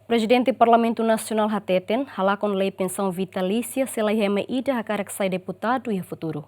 Presidente do Parlamento Nacional Hateten, halakon lei pensão vitalícia, se lei hema ida hakara que sai deputado e futuro.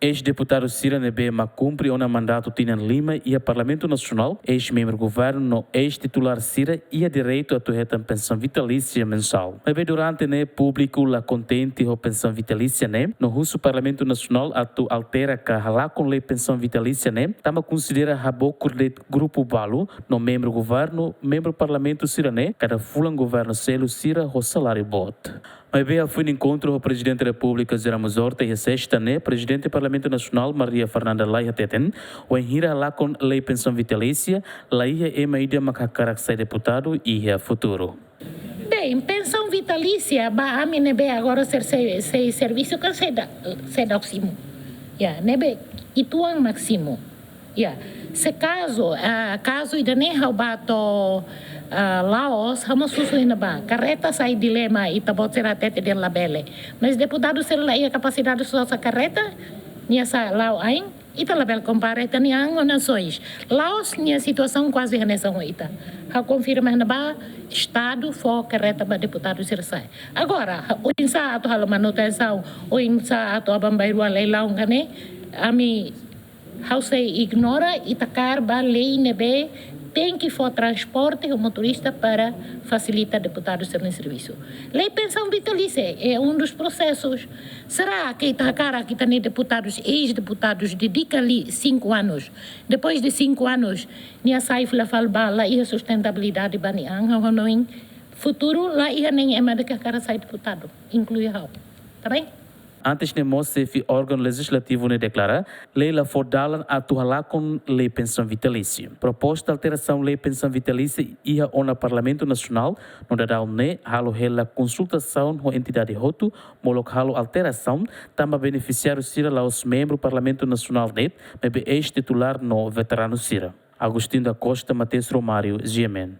Ex-deputado Cira Nebema cumpre um mandato Tina Lima e a Parlamento Nacional, ex-membro do governo, ex-titular Cira e a direito a torretar pensão vitalícia mensal. Mas durante o público lá contente a pensão vitalícia no russo Parlamento Nacional atu altera que lá com lei pensão vitalícia tama considera raboco de grupo balo no membro do governo, membro do Parlamento Cira cada fulan governo selo Cira o salário bot. Mas bem, foi no encontro o Presidente da República, Zera Mazorta, e a sexta, Presidente do Parlamento Nacional, Maria Fernanda Laia Teten, o enhira lá com lei pensão vitalícia, Laia é maída macacarac sai deputado e a futuro. Bem, pensão vitalícia, a mim nebe agora ser serviço que se dá máximo. Nebe ituang máximo. Se caso ainda nem roubato Laos, vamos sussuir ba. Carreta sai dilema e tabot será até ter labele. Mas deputado ser lá a capacidade de sua carreta, nia sa Lao ain, ita label compare tani ang nações. Laos nia situação quase nessa ita. Ha confirma na ba estado for carreta ba deputado ser sai. Agora, o insa ato halo manutenção, o insa ato abambairu leilão kane, ami how say ignora itacar ba lei nebe tem que for transporte o motorista para facilitar deputados serem serviço. Lei pensão vitalícia é dos processos. Será que Itacara que tem deputados, ex-deputados, dedica-lhe 5 anos? Depois de 5 anos, nia saif la falba lá e a sustentabilidade bani ang futuro lá e nem é mais que a cara sai deputado, inclui a tá bem? Antes de o órgão legislativo declara, lei la fordalan atuala com lei pensão vitalícia. Proposta alteração lei pensão vitalícia ia ao Parlamento Nacional, no dadal halo hela consultação com entidade hotu, molok halo alteração, tamba beneficiário Cira os membros do Parlamento Nacional mas ex-titular no veterano Cira. Agostinho da Costa, Matheus Romário, GMN.